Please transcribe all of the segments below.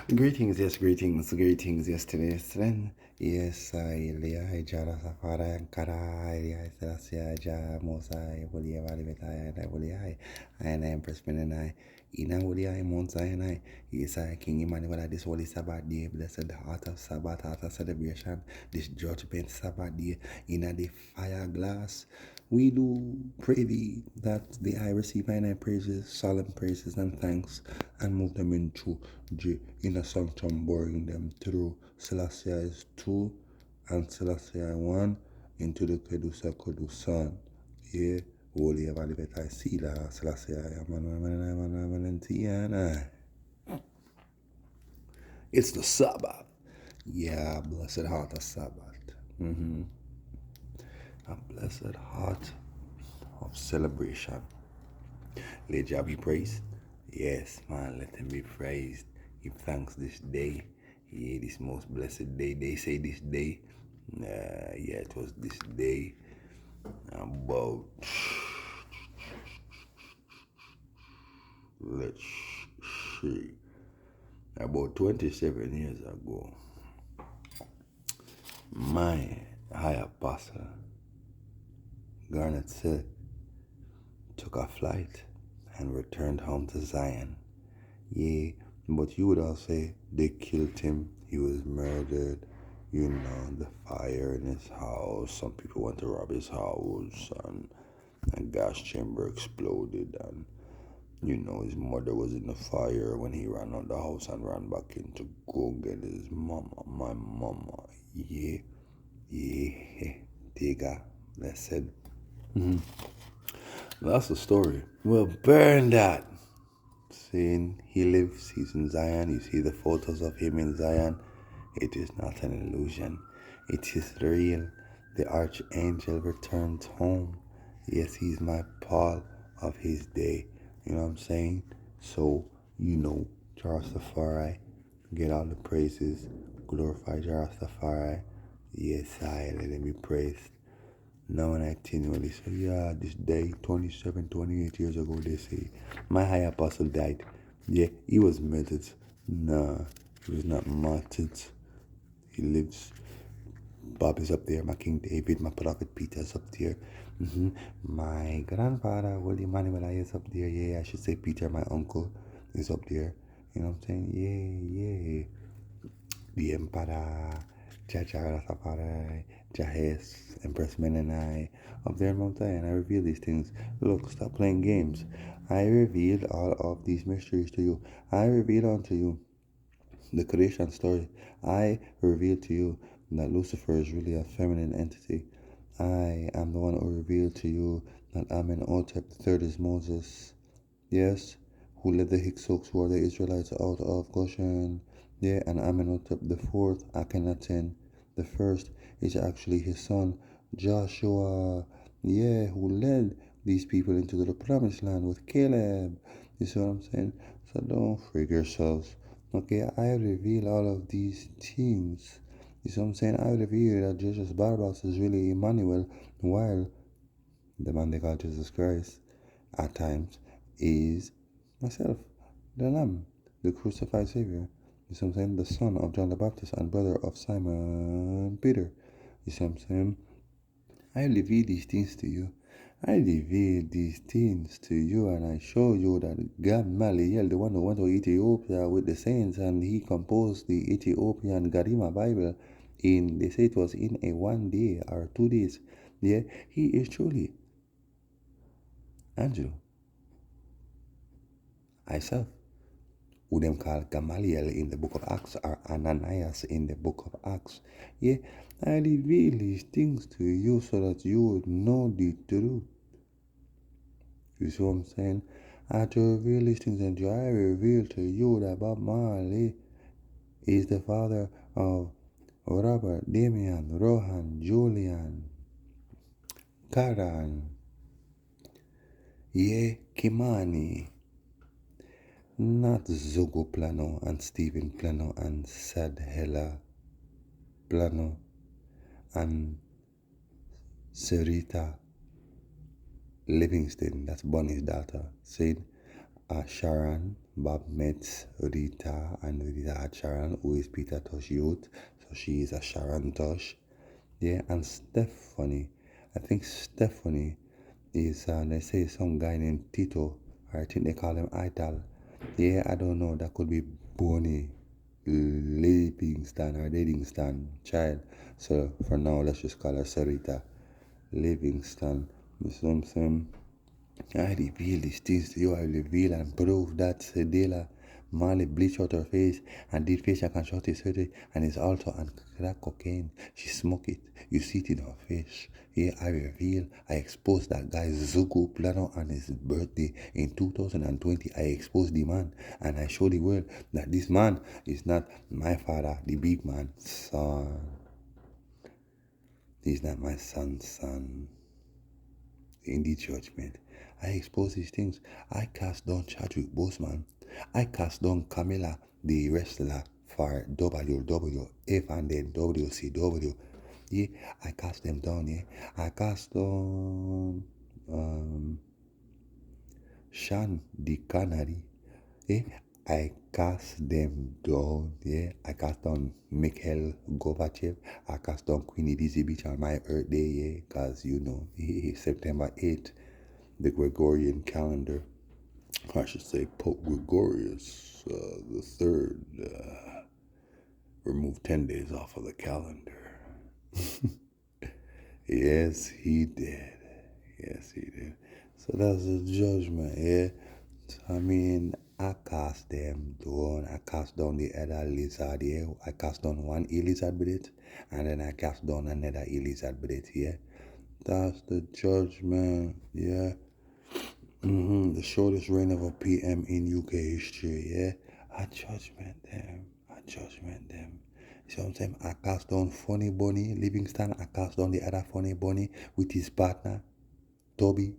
Greetings yesterday. Yes, I Leah Jara Safara and Kara, I Selassie Ja Mosai, Wolia Valibetai, and I Wolia, and I Empress Menai, Ina Wolia, Monsai, and I, yes, I King Emmanuel, this Holy Sabbath day, blessed heart of Sabbath, heart of celebration, this judgment Sabbath day, in a the fire glass. We do pray thee that the I receive my praises, solemn praises and thanks, and move them into the inner sanctum, boring them through Selassie is 2 and Selassie 1 into the Kedusa Kedusan. Yeah, Holy Avalibetai Sila, Selassie Aman. It's the Sabbath. Yeah, blessed heart of Sabbath. A blessed heart of celebration. Let Jah be praised. Yes, man, let him be praised. Give thanks this day. Yeah, this most blessed day. They say this day. Yeah, it was this day. About, let's see, about 27 years ago, my high apostle, Garnet said, took a flight and returned home to Zion. Yeah, but you would all say they killed him, he was murdered, the fire in his house, some people went to rob his house, and a gas chamber exploded, and his mother was in the fire when he ran out the house and ran back in to go get his mama, my mama. Yeah, yeah, Tega, blessed. That's the story. Well, burn that. Saying he lives, he's in Zion, you see the photos of him in Zion. It is not an illusion, it is real. The archangel returned home. Yes, he's my Paul of his day. You know what I'm saying? So, Jarastafari, get all the praises, glorify Jarastafari. Yes, I let him be praised. Now and continually. So yeah, this day, 27, 28 years ago, they say, my high apostle died. Yeah, he was murdered. Nah, he was not martyred. He lives. Bob is up there, my King David, my Prophet Peter is up there. My grandfather, William Manuel, is up there. Yeah, I should say Peter, my uncle, is up there. You know what I'm saying? Yeah. The Emperor, Jaja Rastafari, Jahes, Empress Menenai, up there in Mount Zion. I reveal these things. Look, stop playing games. I revealed all of these mysteries to you. I reveal unto you the creation story. I reveal to you that Lucifer is really a feminine entity. I am the one who revealed to you that Amenhotep III is Moses. Yes, who led the Hyksos, who are the Israelites, out of Goshen. Yeah, and Amenhotep the fourth, Akhenaten the first, is actually his son, Joshua. Yeah, who led these people into the promised land with Caleb. You see what I'm saying? So don't freak yourselves. Okay, I reveal all of these things. You see what I'm saying? I reveal that Jesus Barbados is really Emmanuel, while the man they call Jesus Christ at times is myself, the Lamb, the crucified Savior. You see what I'm saying? The son of John the Baptist and brother of Simon Peter. You see what I'm saying? I reveal these things to you. I reveal these things to you, and I show you that Gamaliel, the one who went to Ethiopia with the saints, and he composed the Ethiopian Garima Bible they say it was in a 1 day or 2 days. Yeah, he is truly Andrew, myself, who them call Gamaliel in the book of Acts or Ananias in the book of Acts. Yeah, I reveal these things to you so that you would know the truth. You see what I'm saying? I to reveal these things and I reveal to you that Bob Marley is the father of Robert, Damian, Rohan, Julian, Karan, Kimani, not Zogo Plano and Stephen Plano and Sadhela Plano and Sarita Livingston, that's Bonnie's daughter, said Sharon Bob met Rita, and Rita had Sharon, who is Peter Tosh youth. So she is a Sharon Tosh. Yeah, and Stephanie. I think Stephanie is, they say some guy named Tito, or I think they call him Ital. Yeah, I don't know. That could be Bonnie Livingston or Livingston child. So for now, let's just call her Sarita Livingston. Some I reveal these things to you. I reveal and prove that Sedela Marley bleached out her face and did facial reconstructive surgery and is also on crack cocaine. She smoked it. You see it in her face. Here I reveal, I expose that guy Zuko Plano on his birthday in 2020. I exposed the man and I show the world that this man is not my father, the big man, son. He's not my son's son. In the judgment, I expose these things. I cast down Chadwick Boseman. I cast down Camilla, the wrestler for WWF and then WCW. Yeah, I cast them down. Yeah, I cast down Sean the Canary. Yeah, I cast them down. Yeah, I cast down Mikhail Gorbachev. I cast down Queen Elizabeth on my birthday. Yeah, cause you know September 8th, the Gregorian calendar. I should say Pope Gregorius the Third removed 10 days off of the calendar. Yes, he did. Yes, he did. So that's the judgment, yeah. So, I mean, I cast them down. I cast down the other lizard, yeah. I cast down one lizard with it, and then I cast down another lizard with it, yeah. That's the judgment, yeah. The shortest reign of a PM in UK history, yeah. I judgment them. I judgment them. See what I'm saying? I cast down Funny Bunny Livingston. I cast down the other Funny Bunny with his partner, Toby.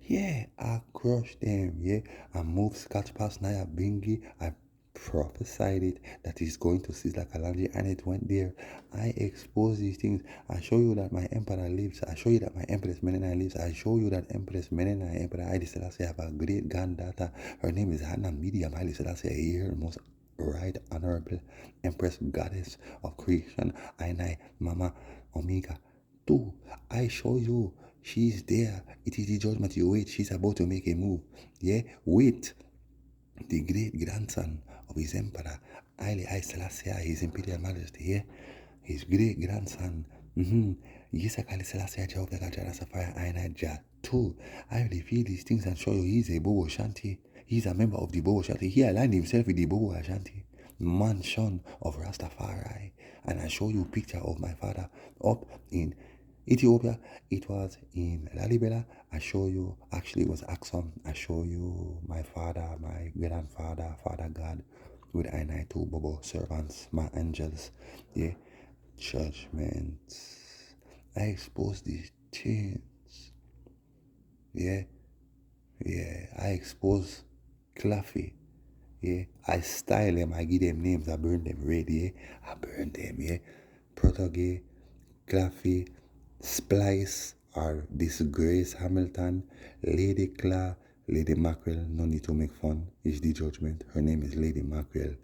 Yeah, I crushed them. Yeah, I moved Scotch past Naya Bingi. I prophesied it that it's going to Sizzla Kalonji and it went there. I expose these things. I show you that my emperor lives. I show you that my Empress Menena lives. I show you that Empress Menena, Emperor Haile Selassie have a great granddaughter. Her name is Hannah Medium Haile Selassie, her most right honorable Empress Goddess of Creation. I, Mama Omega. Two, I show you she's there. It is the judgment you wait. She's about to make a move. Yeah, wait. The great grandson of his emperor, Haile Selassie, his imperial majesty, yeah? His great grandson, Yisak Haile Selassie, Jehovah Gajara Sapphire, Aina too. I reveal these things and show you he's a Bobo Shanti. He's a member of the Bobo Shanti. He aligned himself with the Bobo Ashanti, mansion of Rastafari. And I show you a picture of my father up in Ethiopia. It was in Lalibela. I show you, actually it was Axum. I show you my father, my grandfather, Father God, with I two Bobo servants, my angels. Yeah, judgments. I expose these things. Yeah, yeah. I expose Claffy. Yeah, I style them. I give them names. I burn them red. Yeah, I burn them. Yeah, Protege, Claffy, Splice, or Disgrace Hamilton, Lady Claw, Lady Mackerel. No need to make fun. It's the judgment. Her name is Lady Mackerel.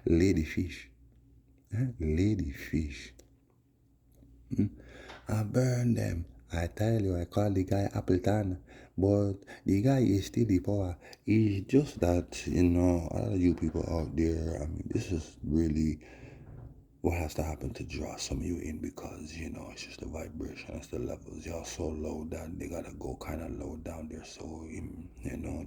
Lady Fish. Lady Fish. I burn them. I tell you, I call the guy Appleton, but the guy is still the power. It's just that, a lot of you people out there, I mean, this is really what has to happen to draw some of you in because, it's just the vibration, it's the levels. Y'all so low that they gotta go kind of low down there. So,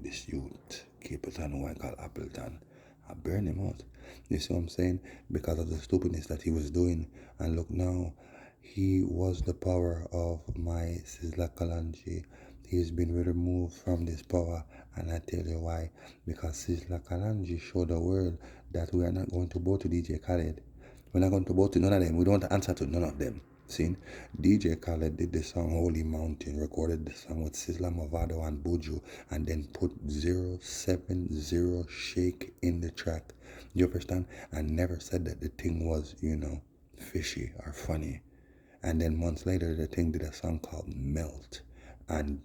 this youth, Capleton, who I call Appleton, I burn him out. You see what I'm saying? Because of the stupidness that he was doing. And look now, he was the power of my Sizzla Kalanji. He's been removed from this power, and I tell you why. Because Sizzla Kalanji showed the world that we are not going to bow to DJ Khaled. We're not going to bow to none of them. We don't answer to none of them. See, DJ Khaled did the song Holy Mountain, recorded the song with Sizzla Movado and Buju, and then put 070 shake in the track. You understand? And never said that the thing was, fishy or funny. And then months later, the thing did a song called Melt and,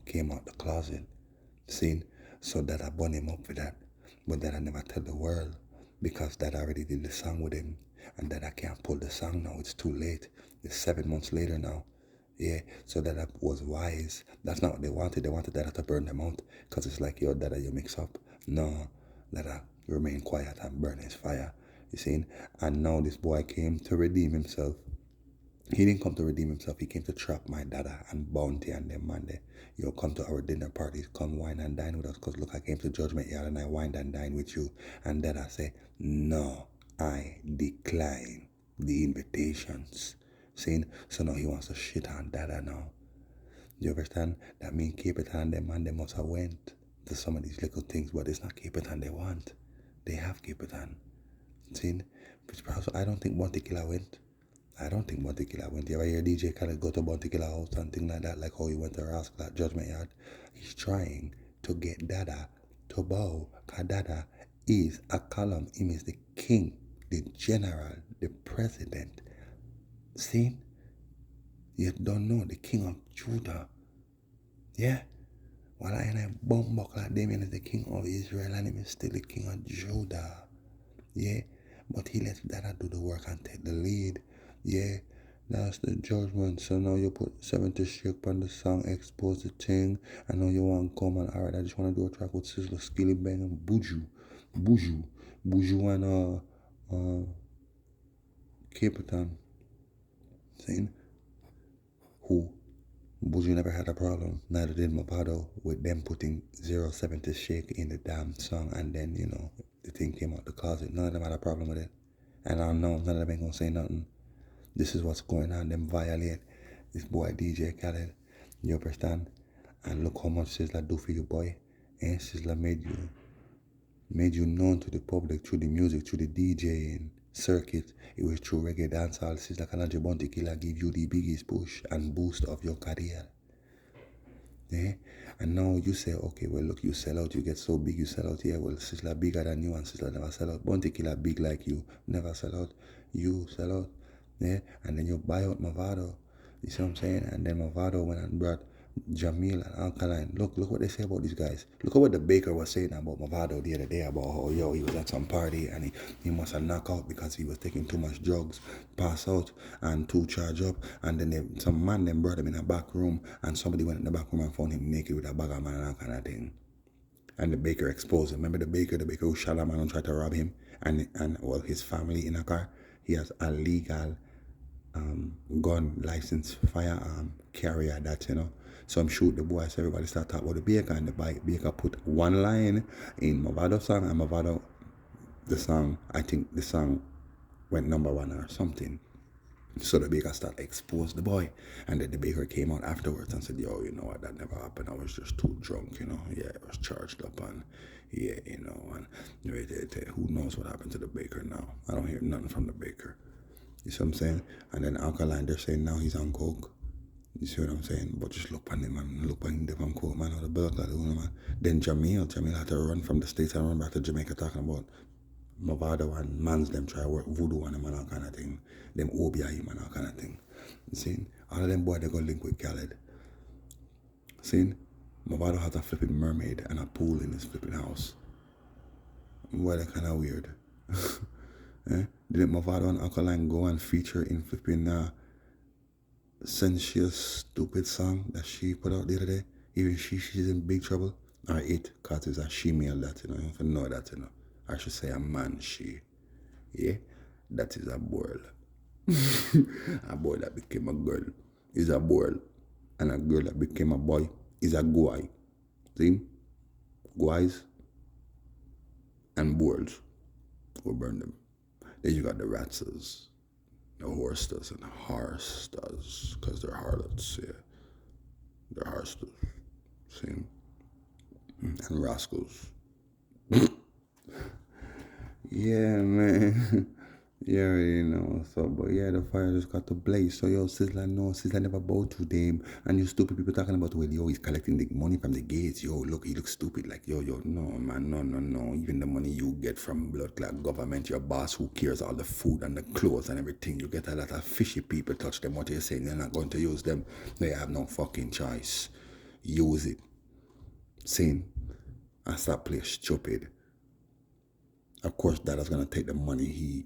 came out the closet. See? So that I bun him up for that. But that I never tell the world because that I already did the song with him and that I can't pull the song now. It's too late. It's 7 months later now. Yeah, so that I was wise. That's not what they wanted. They wanted that I to burn them out. Because it's like, yo, that you mix up. No, that I remain quiet and burn his fire. You see? And now this boy came to redeem himself. He didn't come to redeem himself. He came to trap my dada and Bounty and them man there. Yo, come to our dinner parties. Come wine and dine with us. Because look, I came to Judgment Yard and I wined and dine with you. And then I say, no, I decline the invitations. Saying, so now he wants to shit on dada now. You understand? That means Cape Town and them man, they must have went to some of these little things, but it's not Cape Town they want. They have Cape Town. See? Which perhaps I don't think Bounty Killer went. I don't think Bounty Killer went. You ever hear DJ Khaled go to Bounty Killer house and things like that, like how he went to Rascal at Judgment Yard? He's trying to get Dada to bow, because Dada is a column. Him is the king, the general, the president. See? You don't know the king of Judah. Yeah? While I bomb like Damien is the king of Israel and him is still the king of Judah. Yeah? But he lets Dada do the work and take the lead. Yeah, that's the judgment. So now you put 70 shake on the song, expose the thing. I know you want to come and alright, I just want to do a track with Sizzla, Skilly Bang and Buju and Cape Town. Saying who? Buju never had a problem. Neither did Mavado with them putting 070 shake in the damn song and then, you know, the thing came out the closet. None of them had a problem with it. And I know none of them ain't gonna say nothing. This is what's going on. Them violate this boy DJ Khaled. You understand? And look how much Sizzla do for you, boy. And Sizzla made you known to the public through the music, through the DJing circuit. It was through reggae dancehall. Sizzla Kalaji Bounty Killer give you the biggest push and boost of your career. Yeah? And now you say, okay, well, look, you sell out, you get so big, you sell out. Yeah, well, Sizzla bigger than you and Sizzla never sell out. Bounty Killer big like you, never sell out. You sell out. Yeah, and then you buy out Mavado. You see what I'm saying? And then Mavado went and brought Jamil and Alkaline. Look what they say about these guys. Look at what the baker was saying about Mavado the other day about how, yo, he was at some party and he must have knocked out because he was taking too much drugs, pass out and too charged up. And then some man then brought him in a back room and somebody went in the back room and found him naked with a bag of man and that kind of thing. And the baker exposed him. Remember the baker who shot a man and tried to rob him and well, his family in a car. He has a legal gun license, firearm carrier, that, you know. So I'm shoot the boy, so everybody start talking about the baker and the bike. Baker put one line in Mavado song and Mavado, the song, I think the song went #1 or something. So the baker started to expose the boy. And then the baker came out afterwards and said, yo, you know what, that never happened. I was just too drunk, you know. Yeah, I was charged up and yeah, you know, and who knows what happened to the baker now. I don't hear nothing from the baker. You see what I'm saying? And then Alkaline, they're saying now he's on coke. You see what I'm saying? But just look on him, man. Look on him on coke, man. How the blood clot, man. Then Jamil had to run from the States and run back to Jamaica talking about Mavado and mans them try to work voodoo on him and all kind of thing. Them obia him and all kind of thing. You see? All of them boys, they go link with Khaled. See? Mavado has a flipping mermaid and a pool in his flipping house. Boy, they're kind of weird. Eh? Didn't Mavado and Alkaline go and feature in flipping sensuous stupid song that she put out the other day? Even she's in big trouble. Or it, cause it's a she-male that, you know. You have to know that, you know. I should say a man, she. Yeah? That is a boy. A boy that became a girl is a boy. And a girl that became a boy is a guy. See? Guys and boys. We'll burn them. Then you got the ratzers, the horsesters, and the harsters, because they're harlots, yeah. They're harsters, see? And rascals. Yeah, man. You already know what's up, but yeah, the fire just got to blaze. So yo, Sizzla never bowed to them. And you stupid people talking about, well, yo, he's collecting the money from the gates. Yo, look, he looks stupid. Like, yo, no, man, no. Even the money you get from blood clot government, your boss who cares all the food and the clothes and everything, you get a lot of fishy people touch them. What you're saying, they're not going to use them. They have no fucking choice. Use it. Saying, and stop playing stupid. Of course, Dada's gonna take the money he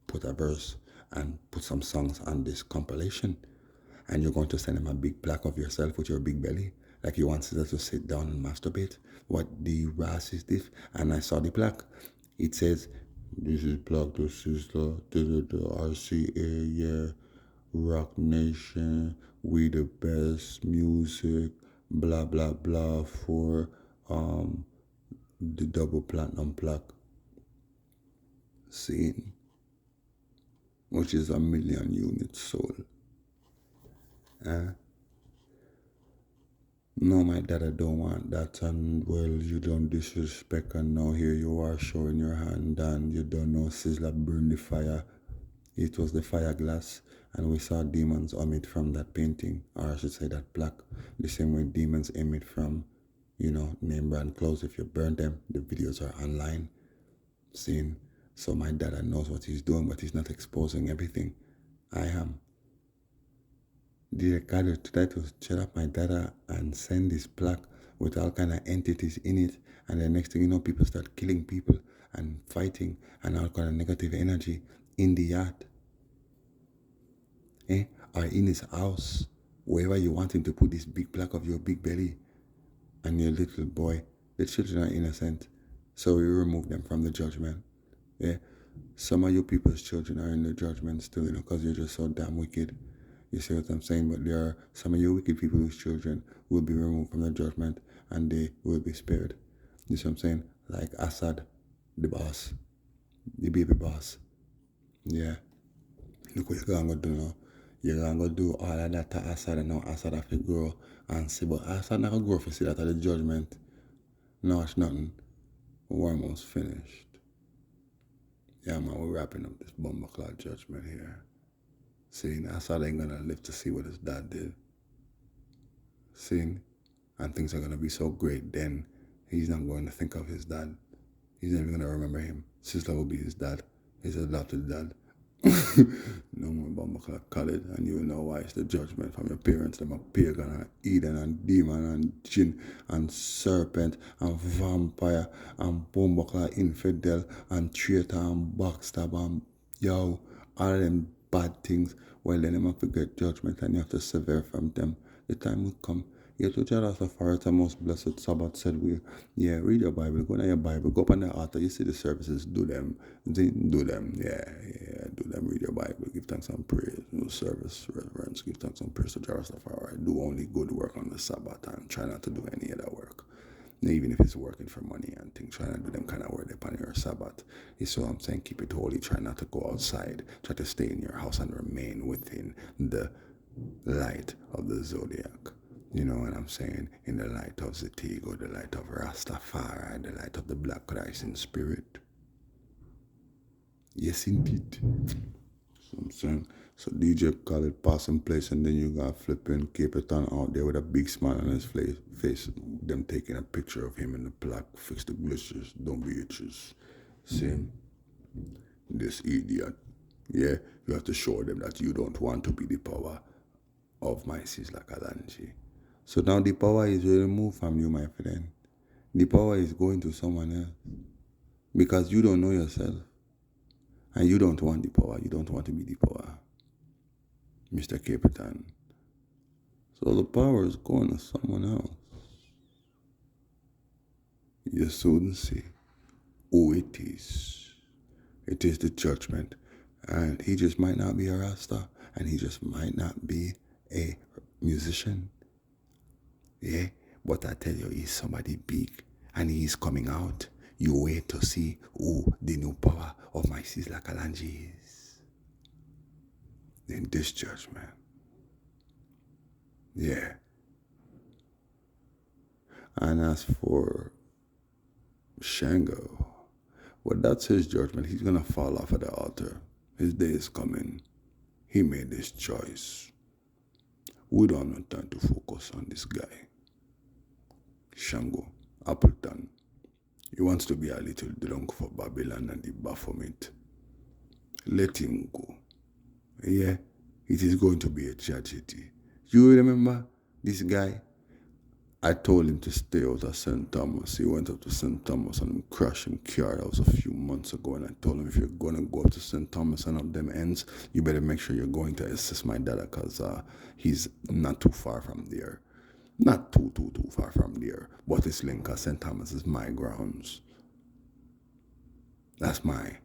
put a verse and put some songs on this compilation, and you're going to send him a big plaque of yourself with your big belly, like you want Sizzla to sit down and masturbate. What the ras is this? And I saw the plaque. It says, "This is plaque to Sizzla, the RCA, yeah, Rock Nation, we the best music, blah blah blah for the double platinum plaque scene, which is 1,000,000 units sold." Uh, no, my dad, I don't want that. And well, you don't disrespect, and now here you are showing your hand, and you don't know Sizzla burned the fire. It was the fire glass, and we saw demons emit from that painting, or I should say that plaque, the same way demons emit from, name brand clothes. If you burn them, the videos are online. Seeing, so my dad knows what he's doing, but he's not exposing everything. I am. The guy tried to shut up my data and send this plaque with all kind of entities in it, and the next thing you know, people start killing people and fighting and all kind of negative energy in the yard, or in his house, wherever you want him to put this big plaque of your big belly and your little boy. The children are innocent, so we remove them from the judgment. Yeah, some of you people's children are in the judgment still, because you're just so damn wicked. You see what I'm saying? But there are some of you wicked people whose children will be removed from the judgment and they will be spared. You see what I'm saying? Like Assad, the boss, the baby boss. Yeah. Look what you're going to do now. You're going to do all of that to Assad, and now Assad have to grow and see. But Assad not going to grow for see that at the judgment. No, it's nothing. We're almost finished. Yeah, man, we're wrapping up this bumbleclad judgment here. See, Assad ain't gonna live to see what his dad did. See, and things are gonna be so great, then he's not going to think of his dad. He's not even gonna remember him. Sizzla will be his dad, his adopted dad. No more Bumba Khaled, and you will know why. It's the judgment from your parents. Them a pagan and Eden and demon and jinn and serpent and vampire and Bumba infidel and traitor and backstab and yo, all of them bad things. Well, then them have to get judgment, and you have to sever from them. The time will come. You to Jah Rastafari, the most blessed Sabbath said we, yeah, read your Bible, go to your Bible, go up on the altar, you see the services, do them, yeah, do them, read your Bible, give thanks and praise, no service, reverence, give thanks and praise to Jah Rastafari, do only good work on the Sabbath and try not to do any other work. Even if it's working for money and things, try not to do them kind of work upon your Sabbath. You see what I'm saying? Keep it holy, try not to go outside, try to stay in your house and remain within the light of the zodiac. You know what I'm saying? In the light of Zetigo, the light of Rastafari, the light of the Black Christ in spirit. Yes, indeed. So I'm saying, so DJ Khaled passing place, and then you got flipping Capitan out there with a big smile on his face. Them taking a picture of him in the plaque. Fix the glitches, don't be itches. See? This idiot. Yeah, you have to show them that you don't want to be the power of my Sizzla Kalanji. So now the power is removed from you, my friend. The power is going to someone else. Because you don't know yourself. And you don't want the power. You don't want to be the power. Mr. Capitan. So the power is going to someone else. You soon see who it is. It is the judgment. And he just might not be a Rasta. And he just might not be a musician. Yeah, but I tell you, he's somebody big, and he's coming out. You wait to see who the new power of my Sizzla Kalanji is. In this judgment. Yeah. And as for Shango, well, that's his judgment. He's going to fall off at the altar. His day is coming. He made this choice. We don't have no time to focus on this guy. Shango, Appleton. He wants to be a little drunk for Babylon and the Baphomet. Let him go. Yeah, it is going to be a tragedy. You remember this guy? I told him to stay out of St. Thomas. He went up to St. Thomas and crashed him car. That was a few months ago. And I told him, if you're going to go up to St. Thomas and up them ends, you better make sure you're going to assist my dad because he's not too far from there. Not too far from there. But it's linked because St. Thomas is my grounds. That's my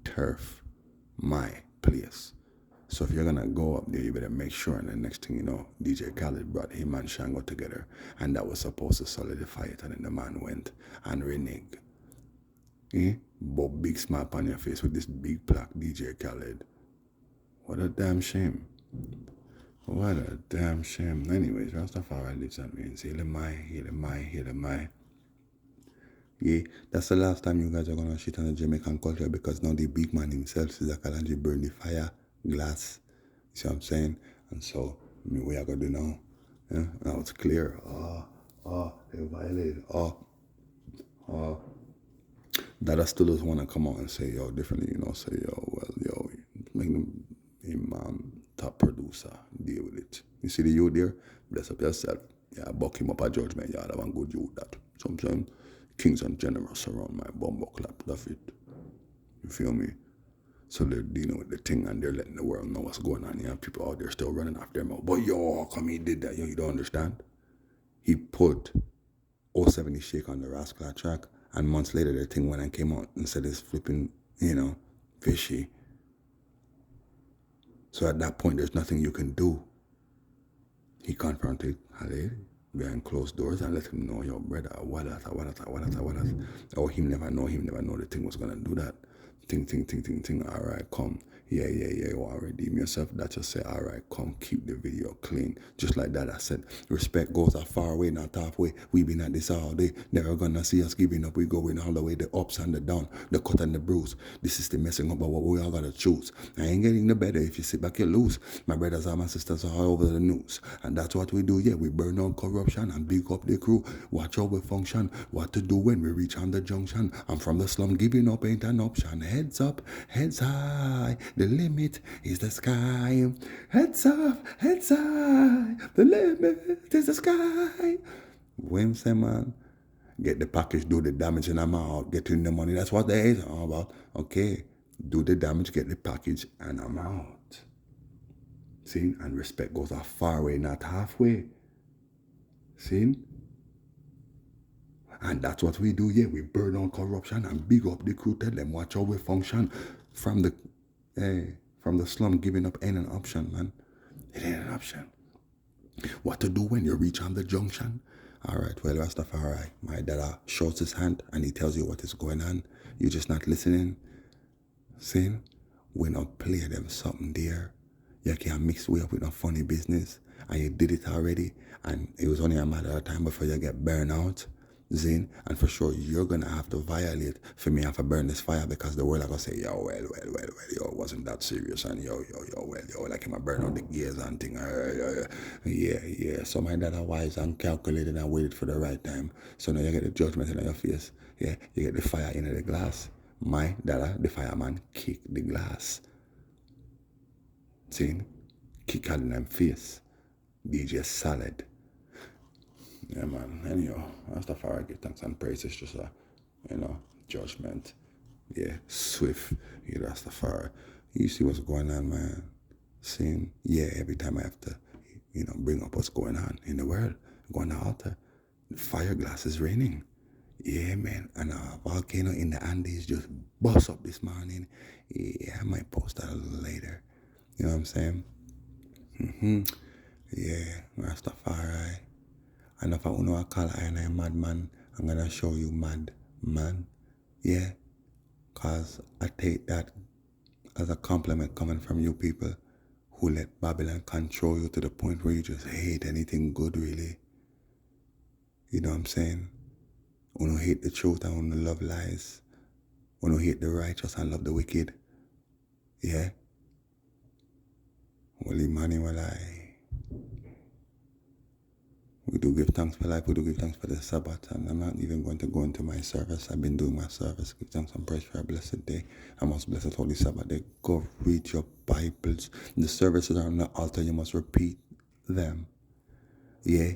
turf, my place. So if you're gonna go up there, you better make sure. And the next thing you know, DJ Khaled brought him and Shango together, and that was supposed to solidify it. And then the man went and reneged. But big smile on your face with this big plaque, DJ Khaled. What a damn shame. What a damn shame. Anyways, Rastafari lives and reigns. Hail my. Yeah, that's the last time you guys are gonna shit on the Jamaican culture because now the big man himself, Sizzla Kalanji, burn the fire glass. You see what I'm saying? And so, what are gonna do now? Yeah, now it's clear. They violated. That I still just wanna come out and say, yo, differently, say, yo, make him top producer, deal with it. You see the youth there? Bless up yourself. Yeah, buck him up a judgment yard. I want good youth that. Sometimes kings and generals around my bumbo clap. That's it. You feel me? So they're dealing with the thing and they're letting the world know what's going on. You have people out there still running off their mouth. But yo, how come he did that? Yo, you don't understand? He put 070 Shake on the Rascal track, and months later the thing went and came out and said it's flipping, fishy. So at that point, there's nothing you can do. He confronted Khaled behind closed doors and let him know, yo, brother, what. Oh, him never know the thing was gonna do that. Ting, all right, come. Yeah, you want to redeem yourself. That just say, all right, come, keep the video clean. Just like that, I said, respect goes a far way, not halfway. We been at this all day. Never gonna see us giving up. We going all the way, the ups and the down, the cut and the bruise. The system messing up, but what we all gotta choose. I ain't getting the better if you sit back, you lose. My brothers and my sisters are all over the news. And that's what we do, yeah. We burn out corruption and big up the crew. Watch how we function. What to do when we reach on the junction. I'm from the slum, giving up ain't an option. Heads up, heads high. The limit is the sky. Heads up, heads high. The limit is the sky. When say, man, get the package, do the damage, and I'm out. Getting the money. That's what they is all about. Okay, do the damage, get the package, and I'm out. See, and respect goes a far way, not halfway. See? And that's what we do, yeah. We burn on corruption and big up the crew, tell them watch how we function. From the slum, giving up ain't an option, man. It ain't an option. What to do when you reach on the junction? All right, well, Rastafari, my dad shows his hand and he tells you what is going on. You're just not listening. See? We not play them something there. You can't mix way up with no funny business. And you did it already. And it was only a matter of time before you get burned out. Zin, and for sure you're gonna have to violate for me have to burn this fire because the world are gonna say, yo, well, yo, it wasn't that serious, and yo, like him I burn out the gears and thing. Yeah. So my dad are wise and calculated and waited for the right time. So now you get the judgment in your face. Yeah, you get the fire in the glass. My dad, the fireman, kick the glass. See, kick out in them face. DJ Salad. Yeah, man. Anyhow, Rastafari give thanks and praise. It's just a, judgment. Yeah, swift. You Rastafari. You see what's going on, man. Seeing, yeah, every time I have to, bring up what's going on in the world. Go on the altar. The fire glass is raining. Yeah, man. And a volcano in the Andes just bust up this morning. Yeah, I might post that a little later. You know what I'm saying? Yeah, Rastafari. And if I want to call I and I madman, I'm going to show you mad man. Yeah. Because I take that as a compliment coming from you people who let Babylon control you to the point where you just hate anything good, really. You know what I'm saying? When you hate the truth and when you love lies. When you hate the righteous and love the wicked. Yeah? Well, Emmanuel, we do give thanks for life, we do give thanks for the Sabbath, and I'm not even going to go into my service. I've been doing my service. Give thanks and praise for a blessed day. I must bless Holy Sabbath day. Go read your Bibles. The services are on the altar, you must repeat them. Yeah?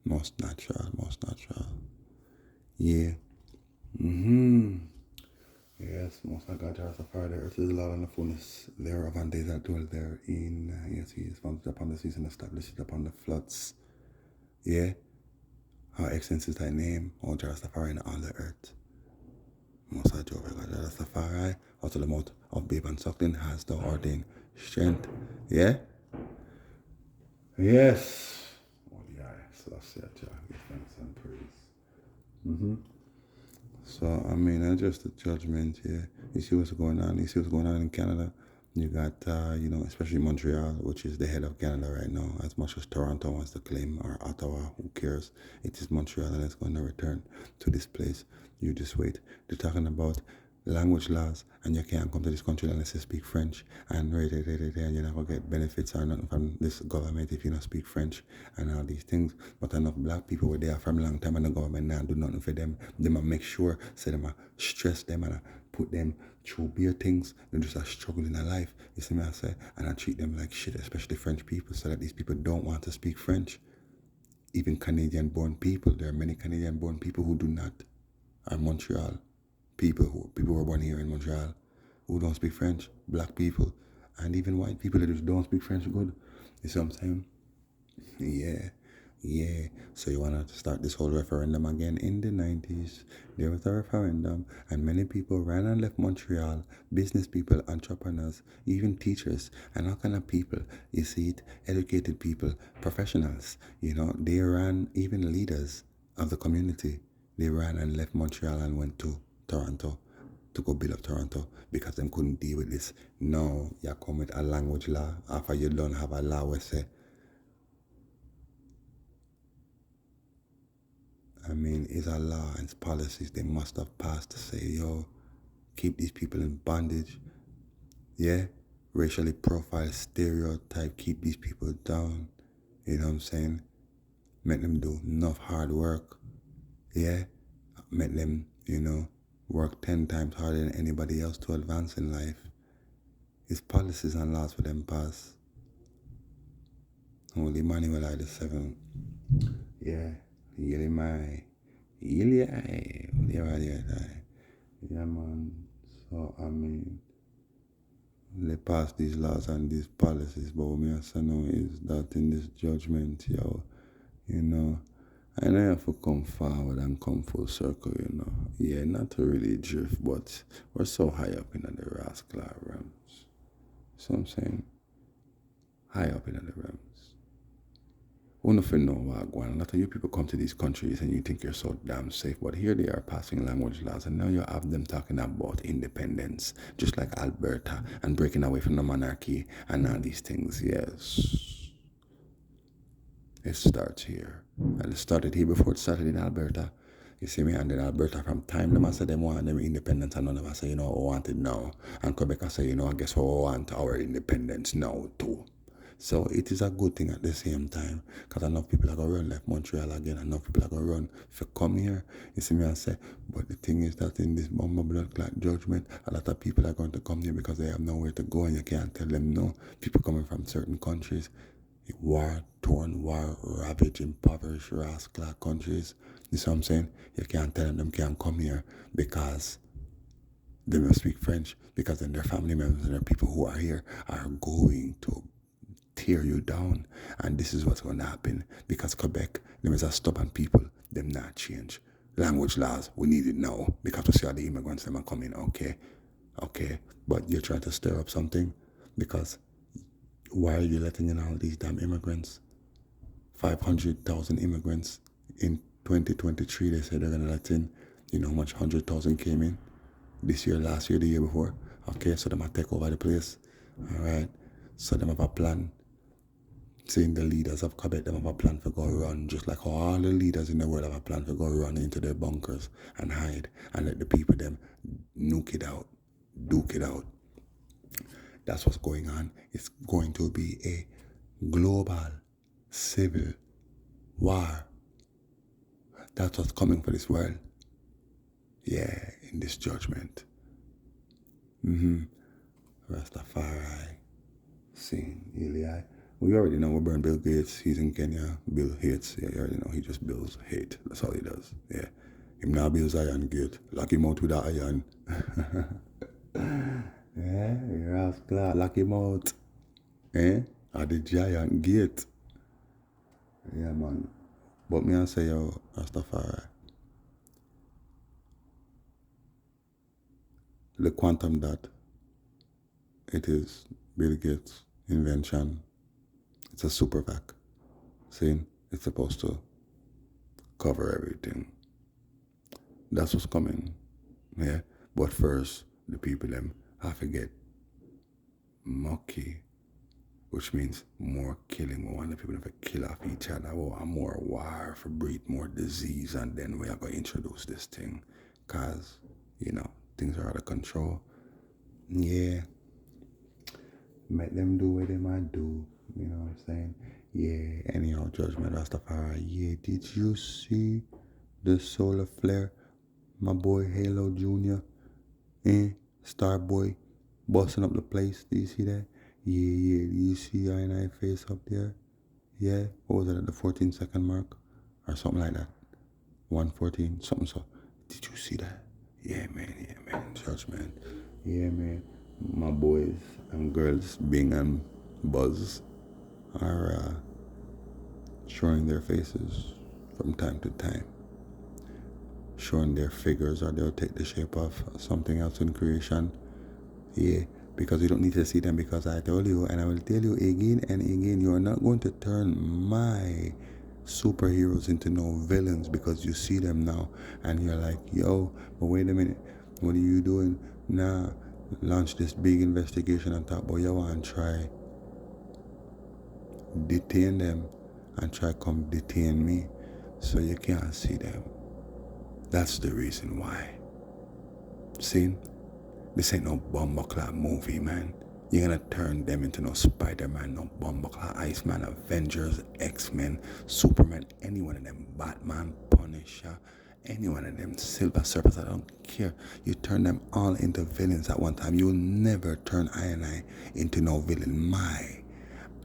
Most natural, most natural. Yeah. Mm-hmm. Yes, most of God are safari. The earth is a lot on the fullness thereof, and they that dwell therein. Yes, he is founded upon the seas and established upon the floods. Yeah. How excellent is thy name, O Jarastafari, in all the earth. Most High Jehovah God Jarastafari, out of the mouth of babe and suckling has thou ordained strength. Yeah? Yes. Oh, yeah. So I said, give thanks and praise. So, I mean, that's just the judgment, yeah. You see what's going on. You see what's going on in Canada. You got, especially Montreal, which is the head of Canada right now. As much as Toronto wants to claim, or Ottawa, who cares? It is Montreal and it's going to return to this place. You just wait. They're talking about language laws, and you can't come to this country unless you speak French, and and you're not gonna get benefits or nothing from this government if you don't speak French and all these things. But enough black people were there from a long time, and the government now do nothing for them. They might make sure, say them stress them and put them through beer things. They're just a struggle in their life. You see me I say, and I treat them like shit, especially French people, so that these people don't want to speak French. Even Canadian-born people, there are many Canadian-born people who do not. Are Montreal people who were born here in Montreal who don't speak French, black people, and even white people that just don't speak French good. You see what I'm saying? Yeah, yeah. So you wanna start this whole referendum again in the 90s? There was a referendum, and many people ran and left Montreal. Business people, entrepreneurs, even teachers, and all kind of people. You see it, educated people, professionals. They ran, even leaders of the community. They ran and left Montreal and went to Toronto to go build up Toronto because them couldn't deal with this. No, you come with a language law after you don't have a law where say, it's a law and it's policies they must have passed to say, yo, keep these people in bondage. Yeah? Racially profile, stereotype, keep these people down. You know what I'm saying? Make them do enough hard work. Yeah? Make them, work 10 times harder than anybody else to advance in life. It's policies and laws for them pass. Holy Manuel I the seventh. Yeah. Yili my. Yili I. Yeah, man. So, they pass these laws and these policies, but what me also know is that in this judgment, I know you have to come forward and come full circle. Yeah, not to really drift, but we're so high up in the rascal realms. So I'm saying, high up in the realms. Who nothing know what going on. A lot of you people come to these countries and you think you're so damn safe, but here they are passing language laws, and now you have them talking about independence, just like Alberta, and breaking away from the monarchy and all these things. Yes, it starts here, and it started here before it started in Alberta. You see me, and then Alberta from time them I said them want them independence, and none of us say, we want it now. And Quebec I say, I guess we want our independence now too. So it is a good thing at the same time, because enough people are going to run left Montreal again, enough people are going to run for come here. You see me I say, but the thing is that in this bomber blood clot judgment, a lot of people are going to come here because they have nowhere to go, and you can't tell them no. People coming from certain countries, war-torn, war-ravaged, impoverished, rascal countries. You see what I'm saying? You can't tell them can't come here because they must speak French, because then their family members and their people who are here are going to tear you down. And this is what's going to happen, because Quebec, them is a stubborn people. Them not change. Language laws, we need it now, because we see all the immigrants them are coming. Okay. But you're trying to stir up something, because why are you letting in all these damn immigrants? 500,000 immigrants in 2023. They said they're going to let in. You know how much 100,000 came in this year, last year, the year before? Okay, so they might take over the place. All right. So they have a plan. Seeing the leaders of Quebec, they have a plan for go run, just like how all the leaders in the world have a plan for go run into their bunkers and hide and let the people them nuke it out, duke it out. That's what's going on. It's going to be a global civil war. That's what's coming for this world. Yeah, in this judgment. Rastafari. Sing, Eli. We already know we burn Bill Gates. He's in Kenya. Bill hates. Yeah, you already know. He just builds hate. That's all he does. Yeah. Him now builds iron gate. Lock him out with that iron. Yeah, you're rascal. Lock him out. Eh? At the giant gate. Yeah, man. But me I say, yo, Rastafari. The quantum dot, it is Bill Gates' invention. It's a super vac. See? It's supposed to cover everything. That's what's coming. Yeah. But first, the people them have to get mucky, which means more killing. We want the people to kill off each other. We want more war for breed more disease, and then we are going to introduce this thing. Cause, things are out of control. Yeah. Make them do what they might do. You know what I'm saying? Yeah, anyhow, Judgment Rastafari. Yeah, did you see the solar flare? My boy Halo Jr. Starboy busting up the place. Do you see that? Yeah. Do you see I face up there? Yeah. What was it at the 14-second mark? Or something like that. 114, something so. Did you see that? Yeah, man. Judgment. Yeah, man. My boys and girls, Bing and Buzz, are showing their faces from time to time. Showing their figures, or they'll take the shape of something else in creation. Yeah, because you don't need to see them, because I told you, and I will tell you again and again, you're not going to turn my superheroes into no villains because you see them now and you're like, yo, but wait a minute, what are you doing? Nah, launch this big investigation and talk about you and try detain them and try come detain me so you can't see them. That's the reason why. See, this ain't no bumbleclap movie, man. You're gonna turn them into no Spider-Man, no bumbleclap, Iceman, Avengers, X-Men, Superman, any one of them, Batman, Punisher, any one of them, Silver Surfers, I don't care. You turn them all into villains at one time. You'll never turn I into no villain. My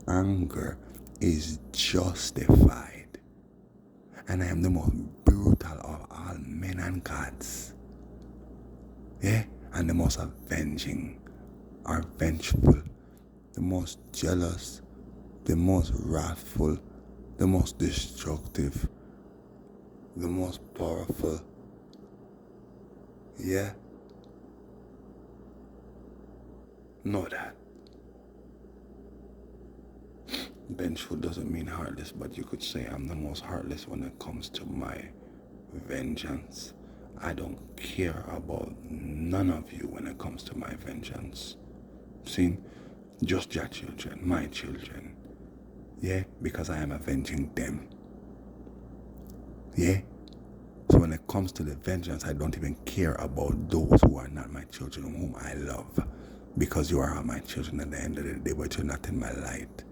anger is justified. And I am the most brutal of all men and gods. Yeah? And the most avenging, or vengeful, the most jealous, the most wrathful, the most destructive, the most powerful. Yeah? Know that. Vengeful doesn't mean heartless, but you could say I'm the most heartless when it comes to my vengeance. I don't care about none of you when it comes to my vengeance. See? Just your children, my children. Yeah? Because I am avenging them. Yeah? So when it comes to the vengeance, I don't even care about those who are not my children, whom I love. Because you are my children at the end of the day, but you're not in my light.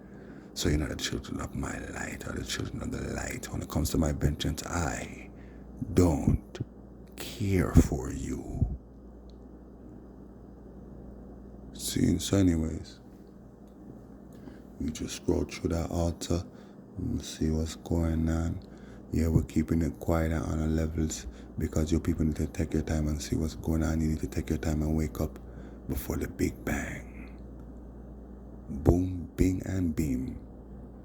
So you're not the children of my light or the children of the light. When it comes to my vengeance, I don't care for you. See, so anyways, you just scroll through that altar and see what's going on. Yeah, we're keeping it quiet on the levels because you people need to take your time and see what's going on. You need to take your time and wake up before the big bang. Boom, bing, and beam.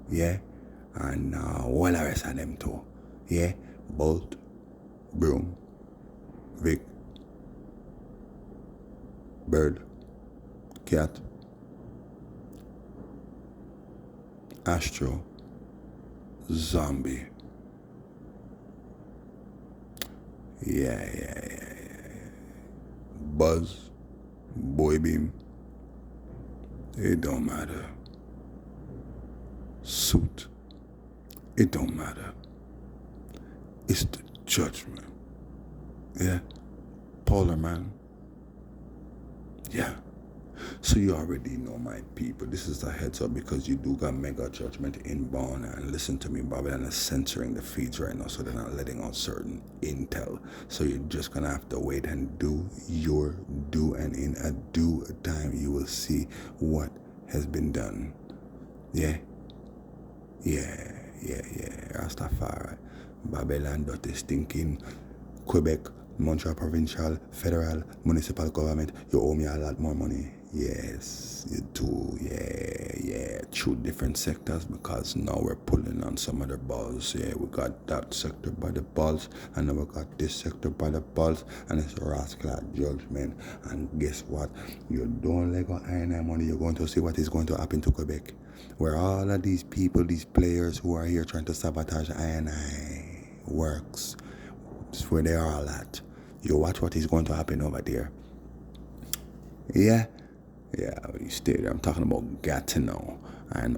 Yeah? And all the rest of them too. Yeah? Bolt, Broom, Vic, Bird, Cat, Astro, Zombie. Yeah. Buzz, Boybeam. It don't matter. Suit. It don't matter. It's the judgment. Yeah? Polar man. Yeah. So you already know, my people. This is a heads up because you do got mega judgment inbound. And listen to me, Babylon is censoring the feeds right now, so they're not letting out certain intel. So you're just gonna have to wait and do your due, and in a due time you will see what has been done. Yeah? Yeah, Rastafari. Babylon, dirty, stinking. Quebec, Montreal provincial, federal, municipal government, you owe me a lot more money. Yes, you do. Yeah. Two different sectors because now we're pulling on some other balls. Yeah, we got that sector by the balls, and now we got this sector by the balls, and it's a rascal judgment. And guess what? You don't let go iron money, you're going to see what is going to happen to Quebec. Where all of these people, these players who are here trying to sabotage I works, it's where they are all at. You watch what is going to happen over there. Yeah, you stay there. I'm talking about Gatineau and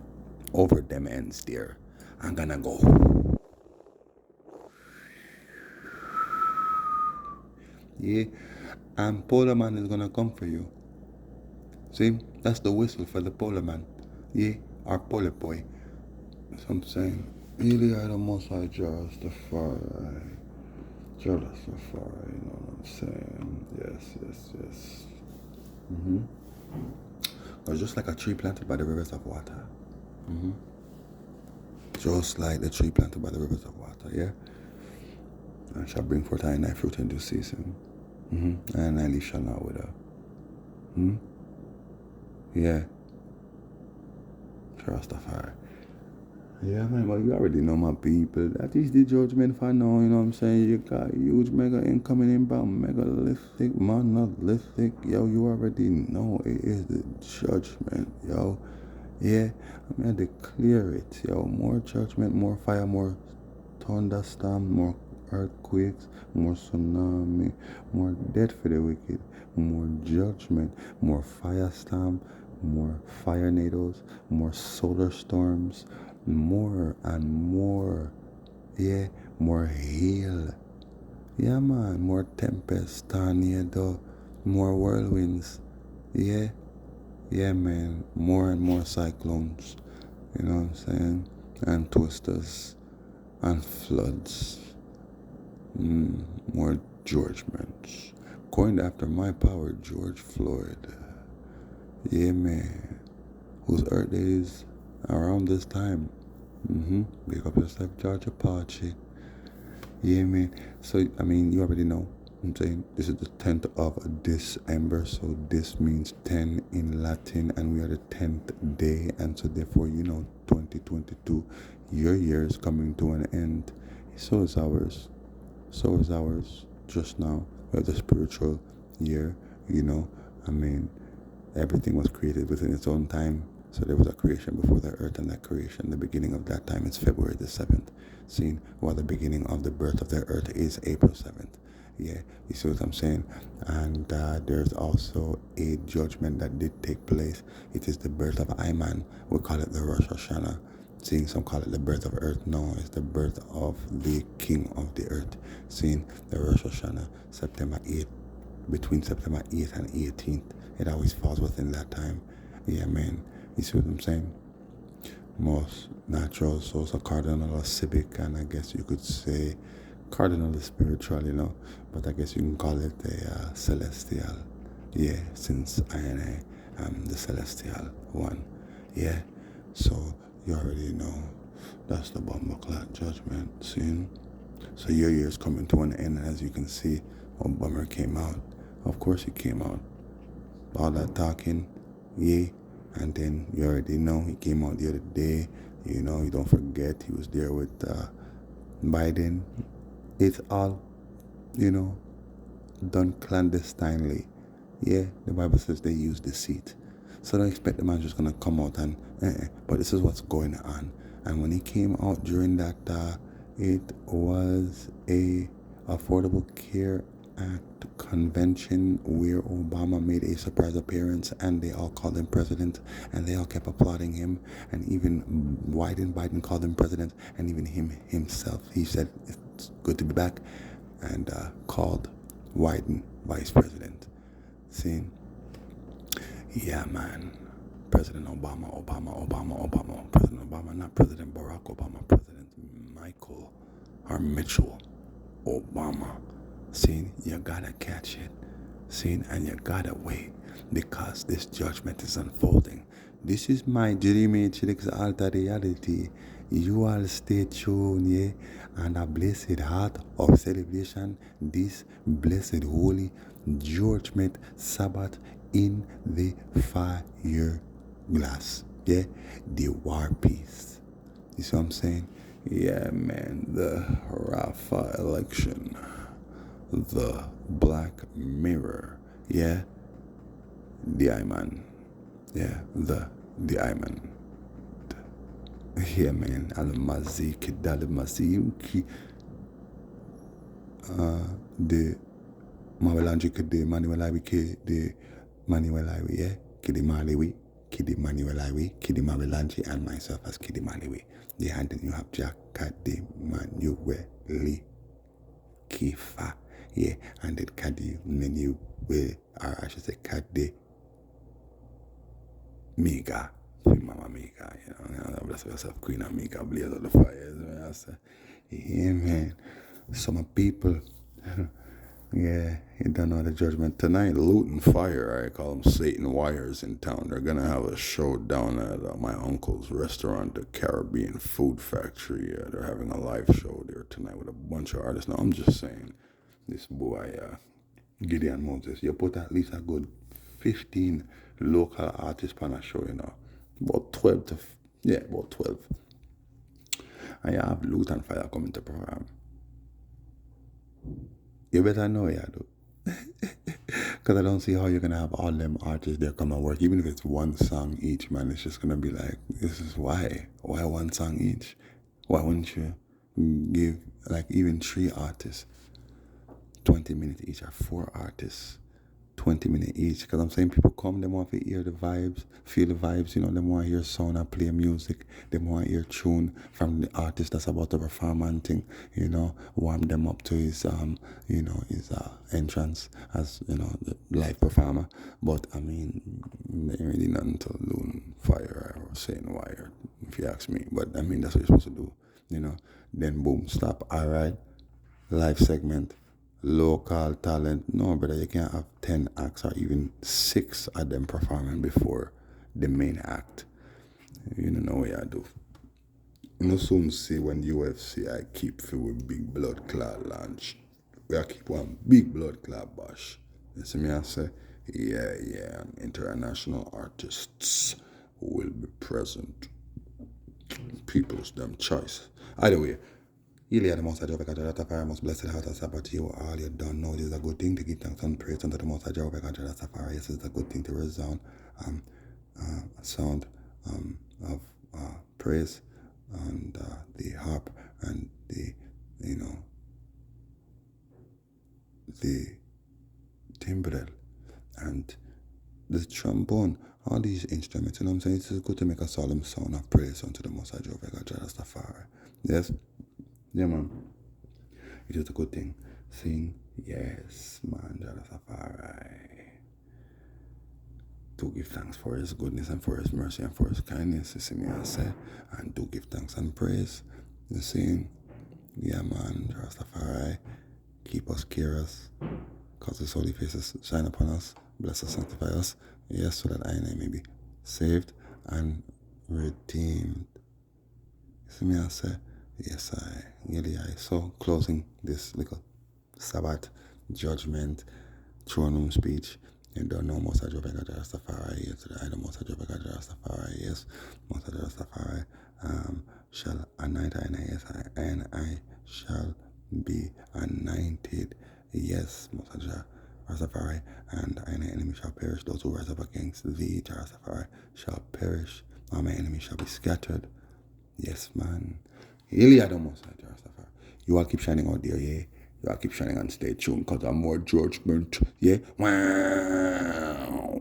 over them ends there. I'm gonna go. Yeah, and Polar Man is gonna come for you. See, that's the whistle for the Polar Man. Yeah, our Polar Boy. So I'm saying, really, I the most I just the far. Jealous of far, you know what I'm saying? Yes. Or just like a tree planted by the rivers of water. Just like the tree planted by the rivers of water, yeah? And shall bring forth thy fruit in due season. And thy leaf shall not wither. Yeah. Rastafari. Yeah, man, but you already know my people. That is the judgment for now, you know what I'm saying? You got huge mega incoming inbound, megalithic, monolithic. Yo, you already know it is the judgment, yo. Yeah, I'm gonna declare it, yo. More judgment, more fire, more thunderstorm, more earthquakes, more tsunami, more death for the wicked, more judgment, more firestorm, more fire tornadoes, more solar storms, more and more. Yeah, more hail. Yeah, man, more tempest, tornado, more whirlwinds. Yeah, man, more and more cyclones. You know what I'm saying? And twisters and floods. More judgments. Coined after my power, George Floyd. Yeah, man. Whose Earth Day is around this time. Big up yourself, George Apache. Yeah, man. So, I mean, you already know. I'm saying this is the 10th of December, so this means 10 in Latin, and we are the 10th day, and so therefore, 2022, your year is coming to an end. So is ours. Just now. We have the spiritual year, I mean, everything was created within its own time. So there was a creation before the earth, and that creation, the beginning of that time is February the 7th. Seen while the beginning of the birth of the earth is April 7th. Yeah, you see what I'm saying? And there's also a judgment that did take place. It is the birth of Iman. We call it the Rosh Hashanah. Seeing some call it the birth of earth. No, it's the birth of the king of the earth. Seeing the Rosh Hashanah, September 8th, between September 8th and 18th. It always falls within that time. Yeah, man. You see what I'm saying? Most natural, so it's a cardinal or civic, and I guess you could say cardinal is spiritual, but I guess you can call it a celestial. Yeah, since I am the celestial one. Yeah, so you already know that's the Bumbleclad judgment scene. So your year is coming to an end, and as you can see, Bummer came out. Of course he came out. All that talking, yeah. And then you already know he came out the other day. You don't forget he was there with Biden. It's all, done clandestinely. Yeah, the Bible says they use deceit. So don't expect the man just gonna come out and but this is what's going on. And when he came out during that it was a Affordable Care Act convention where Obama made a surprise appearance, and they all called him president, and they all kept applauding him, and even Biden called him president, and even himself, he said it's good to be back, and called Biden vice president. See, yeah, man. President Obama, President Obama, not President Barack Obama, President Michael or Mitchell Obama. See, you gotta catch it. See, and you gotta wait because this judgment is unfolding. This is my Jeremy Chidik's alter reality. You all stay tuned, yeah, and a blessed heart of celebration, this blessed holy judgment Sabbath in the fire glass, yeah, the war piece. You see what I'm saying? Yeah, man, the Rafa election, the Black Mirror, yeah, the Iman, yeah, the Iman. Yeah, man, Al-Mazi, Al-Mazi, de Mawelanji, de Manuelaiwi, de Manuelaiwi, yeah, Kidi Maliwi, Kidi Manuelaiwi, Kidi Mawelanji, and myself as Kidi Maliwi. Yeah, and then you have Jack, Kadi Manueli, Kifa, yeah, and then Kadi Menu, or I should say Kadi Mega. Mama Mika, bless yourself, Queen Amika, blaze of the fires, man. I say, yeah, man. Some people, yeah, you don't know the judgment. Tonight, Loot and Fire, I call them Satan Wires in town. They're going to have a show down at my uncle's restaurant, the Caribbean Food Factory. They're having a live show there tonight with a bunch of artists. Now, I'm just saying, this boy, Gideon Moses, you put at least a good 15 local artists on a show, about 12 to, yeah, about 12. And you have Loot and Fire coming to perform. You better know, yeah, though. Because I don't see how you're going to have all them artists there come and work. Even if it's one song each, man, it's just going to be like, this is why. Why one song each? Why wouldn't you give, like, even 3 artists 20 minutes each, or 4 artists 20 minutes each? Because I'm saying people come, they want to hear the vibes, feel the vibes, they want to hear sound and play music, they want to hear tune from the artist that's about to perform and thing, warm them up to his his entrance as the live performer. But I mean, there really nothing to Loon Fire or saying wire, if you ask me. But I mean, that's what you're supposed to do, then boom, stop, alright, live segment, local talent. No, brother, you can't have 10 acts or even 6 of them performing before the main act. You don't know what I do. You soon see when UFC I keep filled with big blood clot launch. We I keep one big blood clot bash. You see me I say, yeah, international artists will be present. People's them choice. Either way, Ilya the Most High Jehovah God, Rastafari, most blessed heart of Sabbath, you all you don't know. This is a good thing to give thanks and praise unto the Most High Jehovah God, Rastafari. Yes, it's a good thing to resound a sound of praise and the harp and the the timbrel and the trombone, all these instruments. You know what I'm saying? It's good to make a solemn sound of praise unto the Most High Jehovah God, Rastafari. Yes. Yeah, man. It is a good thing. Sing, yes, man, Rastafari. To give thanks for his goodness and for his mercy and for his kindness, you see me I say. And to give thanks and praise. You see, yeah, man, Rastafari. Keep us, care us. Cause his holy faces shine upon us. Bless us, sanctify us. Yes, so that I and I may be saved and redeemed. You see me I say. Yes, really I. So, closing this little Sabbath judgment throne room speech. You don't know Most High Jehovah God Rastafari. Yes, I know Most High Jehovah God Rastafari. Yes, Most High Rastafari shall anoint I, yes, and I shall be anointed. Yes, Most High Rastafari, and I and enemy shall perish. Those who rise up against thee, Rastafari, shall perish. All my enemies shall be scattered. Yes, man. Ilya the Most High Rastafari. You all keep shining out there, yeah? You all keep shining and stay tuned because I'm more judgment, yeah? Wow.